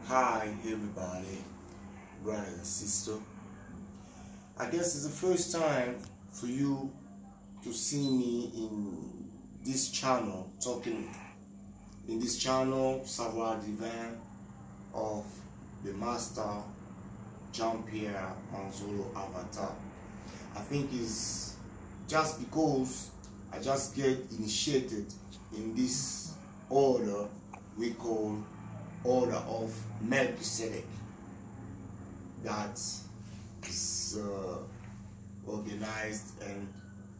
Hi everybody, brother and sister. I guess it's the first time for you to see me in this channel, talking in this channel, Savoir Divin of the Master Jean-Pierre Manzolo Avatar. I think it's just because I just get initiated in this order we call Order of Melkisedek, that is organized and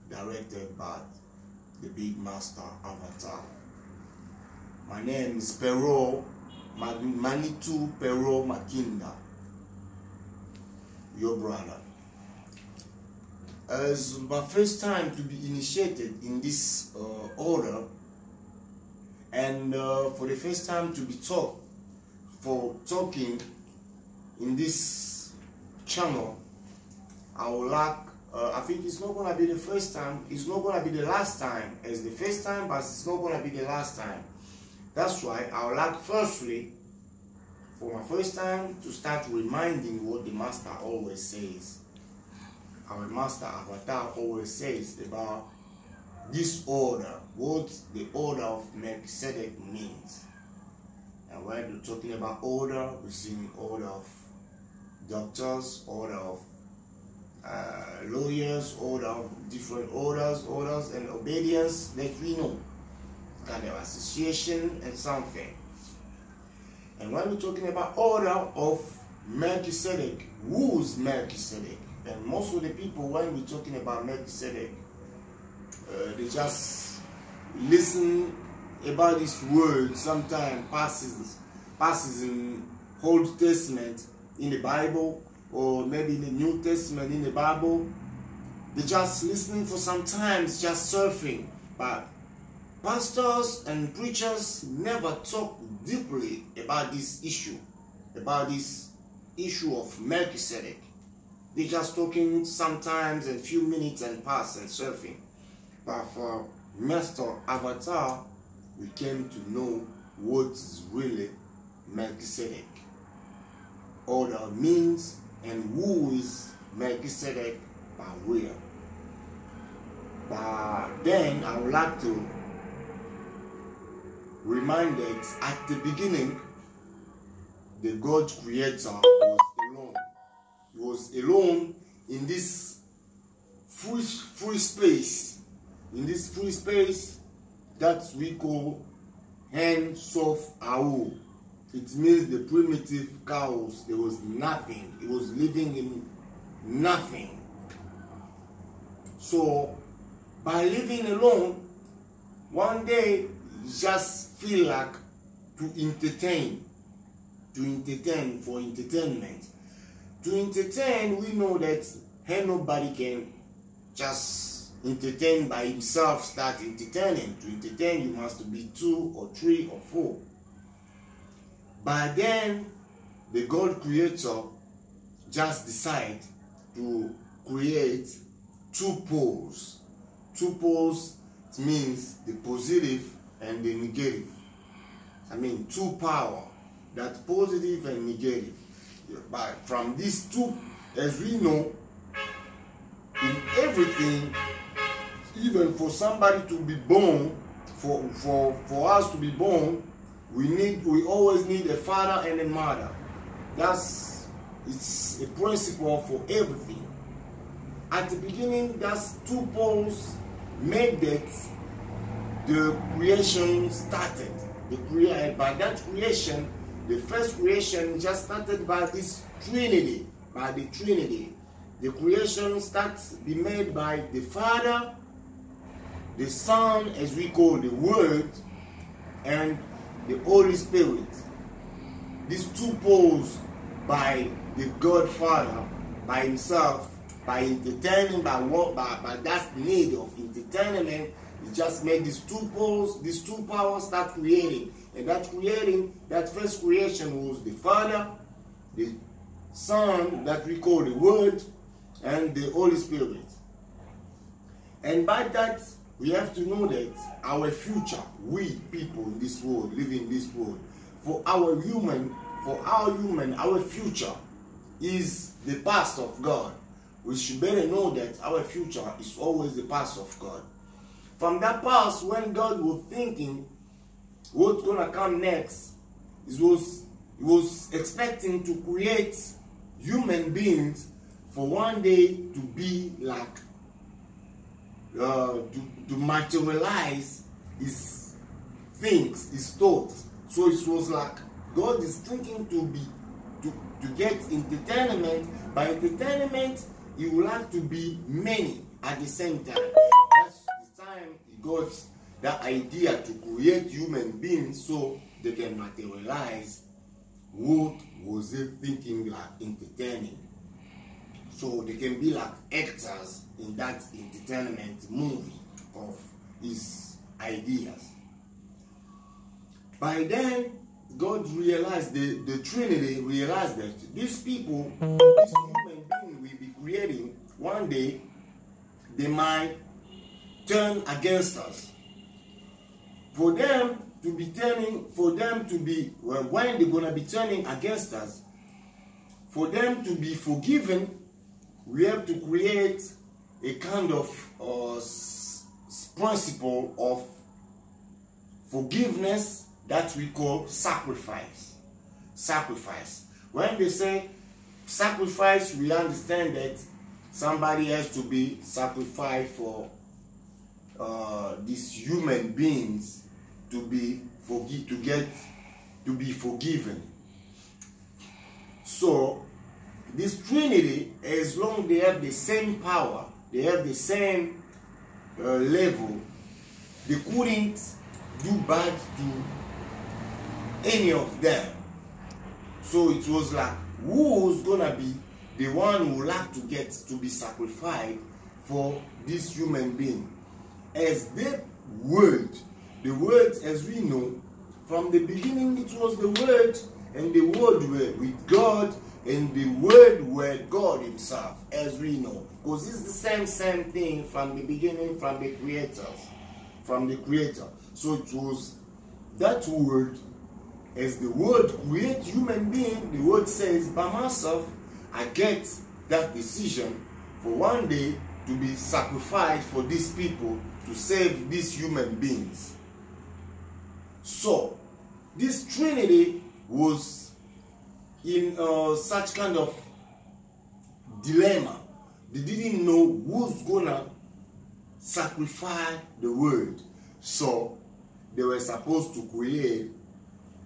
directed by the big master Avatar. My name is Harael Manitou Makinda, your brother. It's my first time to be initiated in this order, and for the first time to be talking in this channel. I would like, I think it's not going to be the first time, it's not going to be the last time as the first time, but it's not going to be the last time. That's why I would like firstly, for my first time, to start reminding what the master always says. Our master Avatar always says about this order, what the order of Melkisedek means. And when we're talking about order, we're seeing order of doctors, order of lawyers, order of different orders and obedience that we know, kind of association and something. And when we're talking about order of Melkisedek, who's Melkisedek? And most of the people, when we're talking about Melkisedek, they just listen about this word. Sometimes passes in Old Testament in the Bible, or maybe in the New Testament in the Bible. They just listening for some times, just surfing. But pastors and preachers never talk deeply about this issue of Melkisedek. They just talking sometimes in a few minutes and pass and surfing. But for Master Avatar, we came to know what is really Melkisedek. Order means, and who is Melkisedek by real. But then I would like to remind that at the beginning, the God Creator was alone. He was alone in this free space. In this free space that we call Hen Sof Au. It means the primitive chaos. There was nothing. It was living in nothing. So by living alone, one day you just feel like to entertain for entertainment. To entertain, we know that nobody can just entertain by himself, start entertaining. To entertain, you must be 2 or 3 or 4. But then the God Creator just decide to create 2 poles. 2 poles, it means the positive and the negative. I mean 2 power, that positive and negative. But from these 2, as we know, in everything, even for somebody to be born, for us to be born, we always need a father and a mother. It's a principle for everything. At the beginning, that's 2 poles made that the creation started. By that creation, the first creation just started by this Trinity, by the Trinity. The creation starts to be made by the Father, the Son, as we call the Word, and the Holy Spirit. These 2 poles by the God Father, by himself, by entertaining, by that need of entertainment, he just made these 2 poles, these 2 powers start creating. And that first creation was the Father, the Son, that we call the Word, and the Holy Spirit. And by that, we have to know that our future, we people in this world, living in this world, for our human for our human, our future is the past of God. We should better know that our future is always the past of God. From that past, when God was thinking what's gonna come next, he was expecting to create human beings for one day to be like to materialize his things, his thoughts. So it was like God is thinking to get entertainment. By entertainment, he would like to be many at the same time. That's the time he got that idea to create human beings so they can materialize what was he thinking like entertaining. So they can be like actors in that entertainment movie of his ideas. By then, God realized, the Trinity realized that these people, this human being we be creating, one day, they might turn against us. For them to be turning, when they're going to be turning against us, for them to be forgiven, we have to create a kind of principle of forgiveness that we call sacrifice. Sacrifice. When they say sacrifice, we understand that somebody has to be sacrificed for these human beings to be forgiven. So this Trinity, as long as they have the same power, they have the same level, they couldn't do bad to any of them. So it was like, who's gonna be the one who would like to get to be sacrificed for this human being? As the word as we know, from the beginning it was the word, and the word were with God, and the word were God himself, as we know. Because it's the same thing from the beginning, from the creator. So it was that word, as the word create human being, the word says, by myself, I get that decision for one day to be sacrificed for these people, to save these human beings. So, this Trinity was in such kind of dilemma. They didn't know who's gonna sacrifice the word. So, they were supposed to create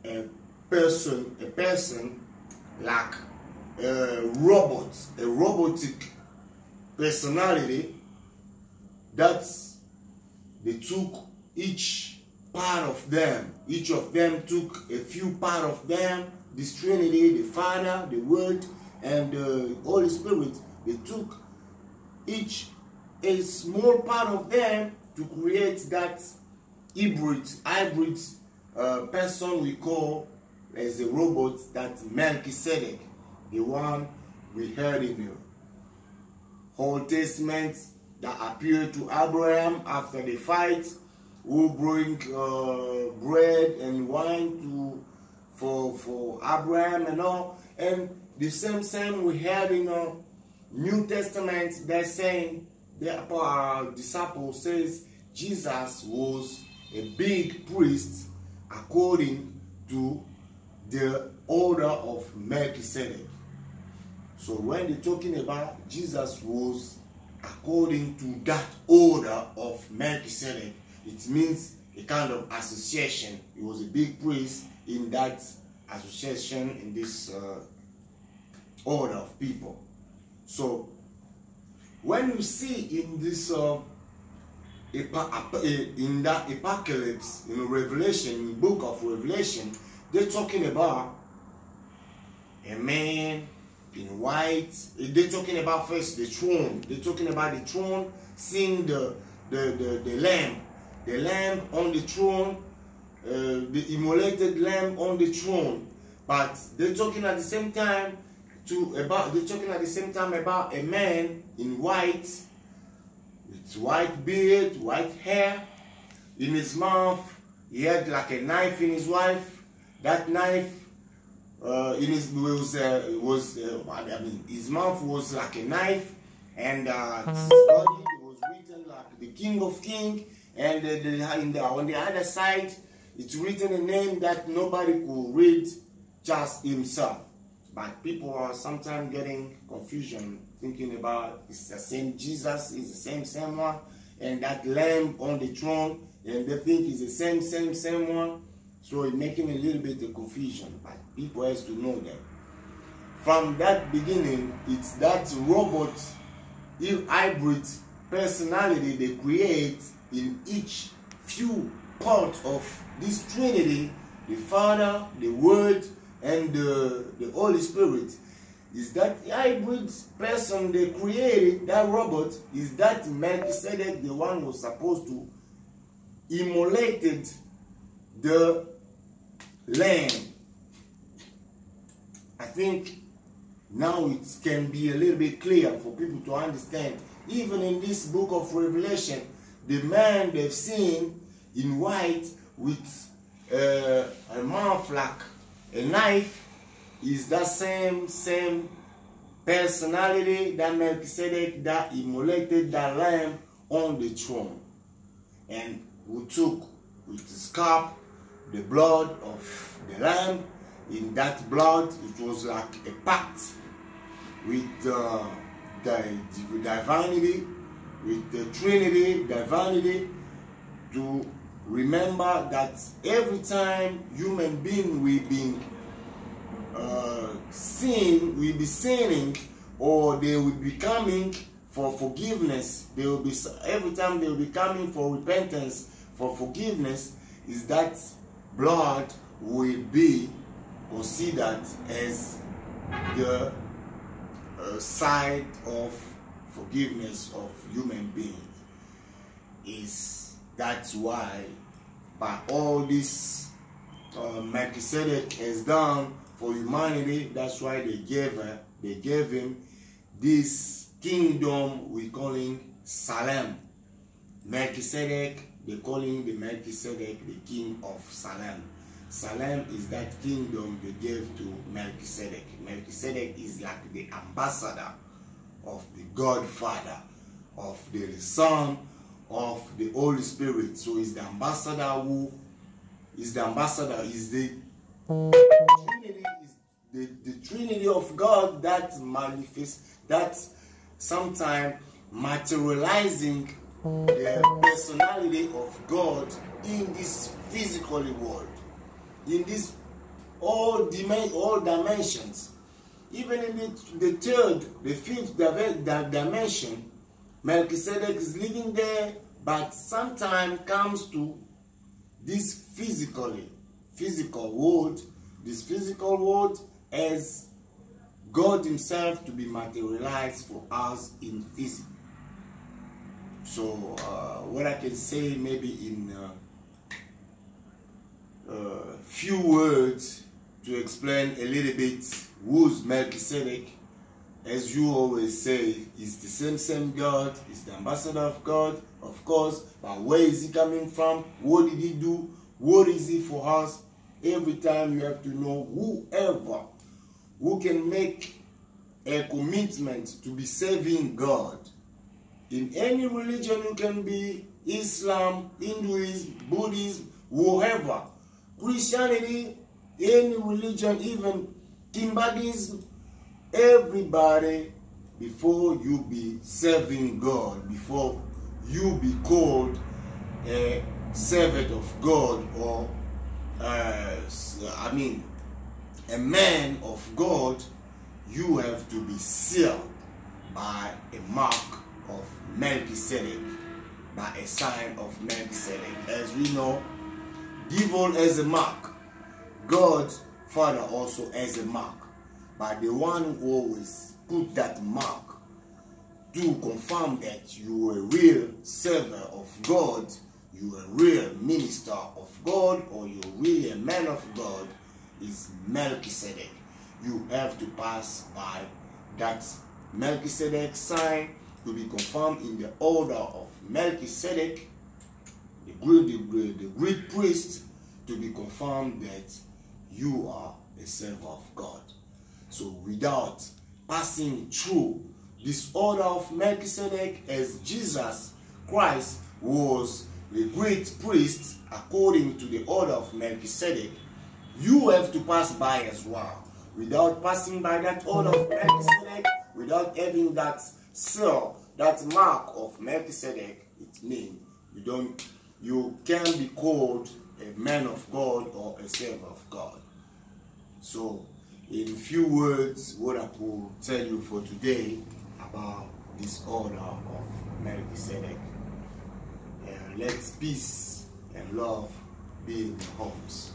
a person like a robot, a robotic personality that they took each part of them. Each of them took a few part of them. This Trinity, the Father, the Word, and the Holy Spirit, they took each a small part of them to create that hybrid person we call as a robot, that Melkisedek, the one we heard in the Old Testament that appeared to Abraham after the fight, who bring bread and wine for Abraham and all. And the same we had in the New Testament, they're saying, the disciple says Jesus was a big priest according to the order of Melkisedek. So when they're talking about Jesus was according to that order of Melkisedek, it means a kind of association. He was a big priest in that association, in this order of people. So when you see in this in that apocalypse, in Revelation, in the book of Revelation, they're talking about a man in white. They're talking about first the throne. They're talking about the throne, seeing the lamb on the throne, the immolated lamb on the throne. But they're talking at the same time about a man in white, with white beard, white hair. In his mouth, he had like a knife in his wife. That knife his mouth was like a knife, and his body was written like the King of Kings, and on the other side, it's written a name that nobody could read, just himself. But people are sometimes getting confusion, thinking about it's the same Jesus, it's the same one, and that lamb on the throne, and they think it's the same one. So it's making a little bit of confusion, but people has to know that from that beginning, it's that robot, hybrid personality they create in each few part of this Trinity, the Father, the Word, and the Holy Spirit. Is that hybrid person they created, that robot, is that Melkisedek, the one who was supposed to immolated the lamb. I think now it can be a little bit clear for people to understand. Even in this book of Revelation, the man they've seen in white with a mouth like a knife is that same personality that Melkisedek that immolated that lamb on the throne, and who took with his cup the blood of the lamb. In that blood, it was like a pact with the divinity, with the Trinity divinity, to remember that every time human being will be sinning, or they will be coming for forgiveness, they will be, every time they will be coming for repentance, for forgiveness, is that blood will be considered as the side of forgiveness of human beings. That's why, by all this Melkisedek has done for humanity, that's why they gave him this kingdom we call him Salem. Melkisedek, they call him the Melkisedek, the king of Salem. Salem is that kingdom they gave to Melkisedek. Melkisedek is like the ambassador of the Godfather, of the Son, of the Holy Spirit. So he's the ambassador who is the ambassador, is the Trinity, is the Trinity of God that manifests, that sometimes materializing the personality of God in this physical world, in this all dimensions. Even in the third, the fifth dimension, Melkisedek is living there, but sometimes comes to this physical world, this physical world as God himself to be materialized for us in physics. So what I can say maybe in few words to explain a little bit who's Melkisedek, as you always say, is the same God, is the ambassador of God, of course, but where is he coming from? What did he do? What is he for us? Every time you have to know whoever who can make a commitment to be serving God. In any religion you can be, Islam, Hinduism, Buddhism, whoever, Christianity, any religion, even Timbadism, everybody, before you be serving God, before you be called a servant of God, or a man of God, you have to be sealed by a mark of Melkisedek, by a sign of Melkisedek. As we know, devil has a mark, God Father also has a mark, but the one who always put that mark to confirm that you are a real servant of God, you are a real minister of God, or you're really a man of God, is Melkisedek. You have to pass by that Melkisedek sign to be confirmed in the order of Melkisedek, the great priest, to be confirmed that you are a servant of God. So without passing through this order of Melchizedek, as Jesus Christ was the great priest according to the order of Melchizedek, you have to pass by as well. Without passing by that order of Melchizedek, without having that seal, that mark of Melchizedek, it means you can be called a man of God or a servant of God. So, in few words, what I could tell you for today about this order of Melchizedek. Let peace and love be in your homes.